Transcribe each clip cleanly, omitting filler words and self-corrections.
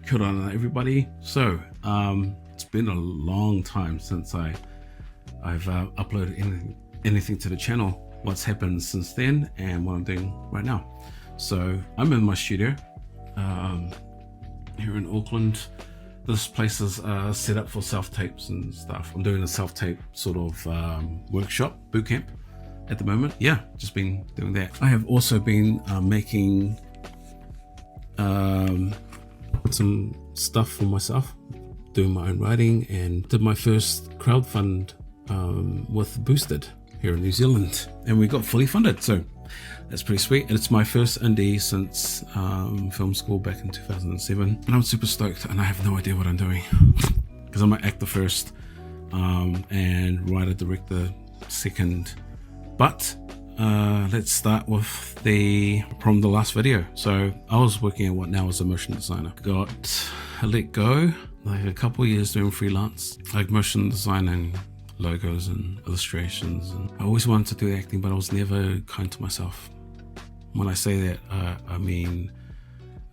Kia ora everybody. So it's been a long time since I've uploaded anything to the channel. What's happened since then and what I'm doing right now. So I'm in my studio here in Auckland. This place is set up for self-tapes and stuff. I'm doing a self-tape sort of workshop, bootcamp at the moment. Yeah, just been doing that. I have also been making some stuff for myself, doing my own writing, and did my first crowdfund with Boosted here in New Zealand, and we got fully funded, so that's pretty sweet. And it's my first indie since film school back in 2007, and I'm super stoked, and I have no idea what I'm doing because I'm an actor first and writer director second. But let's start with from the last video. So I was working at what now is a motion designer. Got let go like a couple of years doing freelance, like motion design and logos and illustrations. And I always wanted to do acting, but I was never kind to myself. When I say that, I mean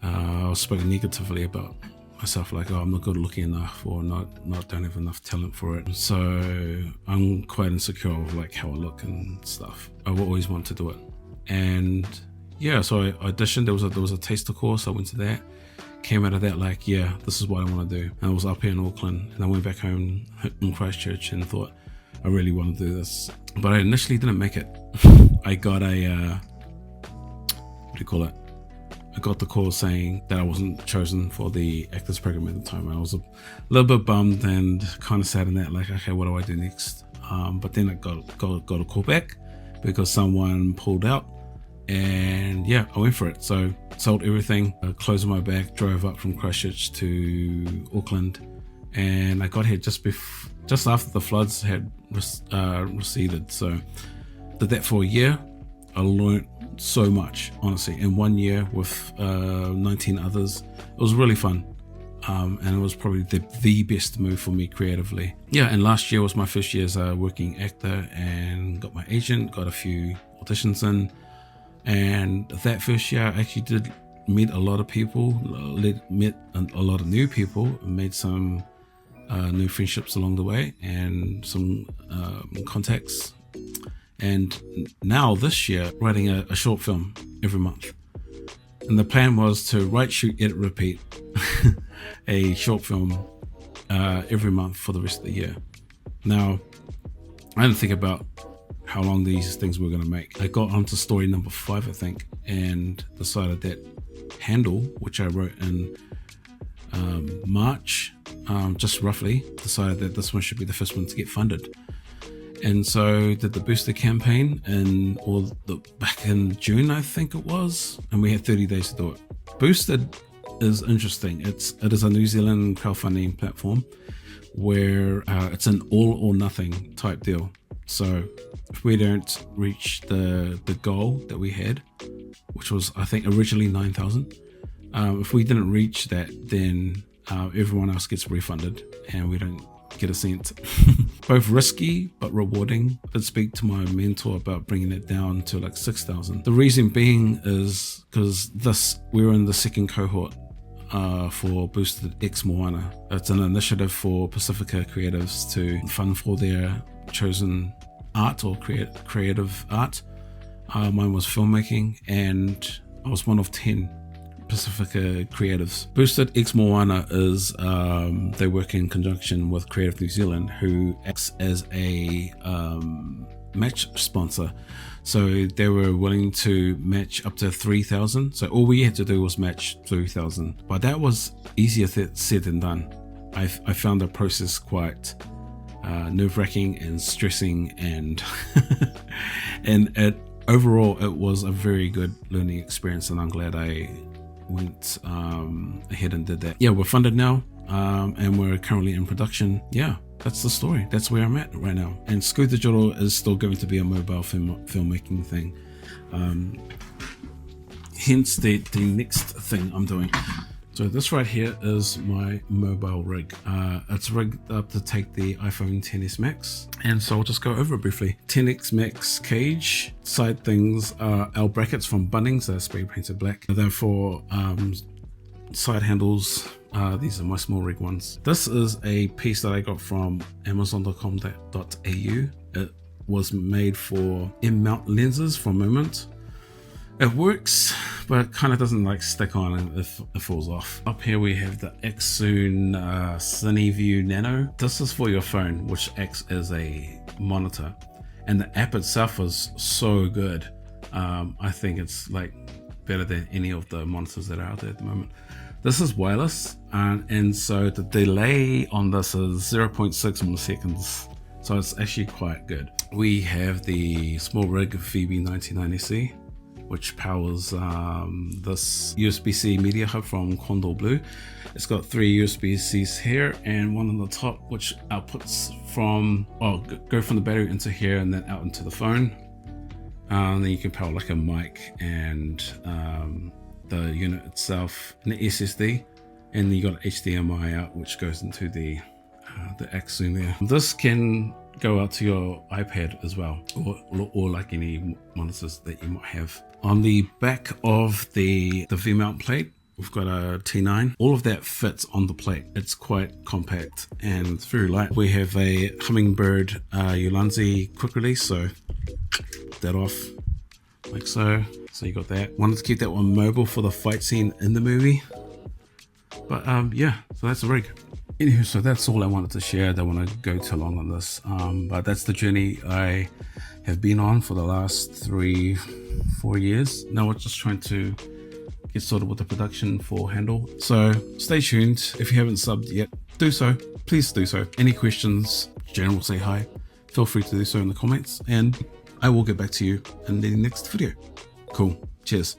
I was spoken negatively about myself, like, oh, I'm not good looking enough, or don't have enough talent for it. So I'm quite insecure of like how I look and stuff. I've always wanted to do it, and yeah, so I auditioned. There was a taster course. I went to that. Came out of that like, yeah, this is what I want to do. And I was up here in Auckland, and I went back home in Christchurch and thought, I really want to do this. But I initially didn't make it. I got a what do you call it? I got the call saying that I wasn't chosen for the actors program at the time. I was a little bit bummed and kind of sad in that, like, okay, what do I do next? But then I got a call back because someone pulled out, and yeah, I went for it. So sold everything, closed my bag, drove up from Christchurch to Auckland, and I got here just after the floods had receded. So did that for a year. I learned so much, honestly, in 1 year with 19 others. It was really fun, and it was probably the best move for me creatively. Yeah, and last year was my first year as a working actor, and got my agent, got a few auditions in, and that first year I actually did meet a lot of people, met a lot of new people, made some new friendships along the way, and some contacts. And now this year, writing a short film every month. And the plan was to write, shoot, edit, repeat a short film every month for the rest of the year. Now, I didn't think about how long these things were going to make. I got onto story number 5, I think, and decided that Handle, which I wrote in March, just roughly, decided that this one should be the first one to get funded. And so did the Booster campaign back in June, I think it was, and we had 30 days to do it. Boosted is interesting. It is a New Zealand crowdfunding platform where it's an all or nothing type deal. So if we don't reach the goal that we had, which was I think originally 9,000, if we didn't reach that, then everyone else gets refunded and we don't get a cent. Both risky but rewarding. I did speak to my mentor about bringing it down to like 6,000. The reason being is because we're in the second cohort for Boosted X Moana. It's an initiative for Pacifica creatives to fund for their chosen art or creative art. Mine was filmmaking, and I was one of 10 Pacifica creatives. Boosted X Moana is they work in conjunction with Creative New Zealand, who acts as a match sponsor. So they were willing to match up to 3,000. So all we had to do was match 3,000. But that was easier said than done. I found the process quite nerve-wracking and stressing, and overall it was a very good learning experience, and I'm glad I went ahead and did that. Yeah, we're funded now, and we're currently in production. Yeah, that's the story. That's where I'm at right now. And Scoot Digital is still going to be a mobile filmmaking thing. Hence the next thing I'm doing. So this right here is my mobile rig. It's rigged up to take the iPhone XS Max, and so I'll just go over it briefly. XS Max cage, side things are L brackets from Bunnings, they're spray painted black. They're for side handles. These are my small rig ones. This is a piece that I got from amazon.com.au. It was made for in-mount lenses for Moment. It works, but it kind of doesn't like stick on and it falls off. Up here we have the Xsoon CineView Nano. This is for your phone, which acts as a monitor, and the app itself is so good. I think it's like better than any of the monitors that are out there at the moment. This is wireless, and so the delay on this is 0.6 milliseconds, so it's actually quite good. We have the small rig VB99SE, which powers this USB-C media hub from Condor Blue. It's got 3 USB-Cs here and one on the top, which outputs from, go from the battery into here and then out into the phone. And then you can power like a mic and the unit itself and the SSD, and then you got HDMI out, which goes into the Xsoon there. This can go out to your iPad as well, or like any monitors that you might have. On the back of the V-mount plate, we've got a T9. All of that fits on the plate. It's quite compact and it's very light. We have a Hummingbird Ulanzi quick release, so that off like so. So you got that. Wanted to keep that one mobile for the fight scene in the movie. But yeah, so that's the rig. Anywho, so that's all I wanted to share. I don't want to go too long on this, but that's the journey I have been on for the last 3-4 years. Now we're just trying to get sorted with the production for Handle. So stay tuned. If you haven't subbed yet, do so. Please do so. Any questions, General say hi. Feel free to do so in the comments, and I will get back to you in the next video. Cool. Cheers.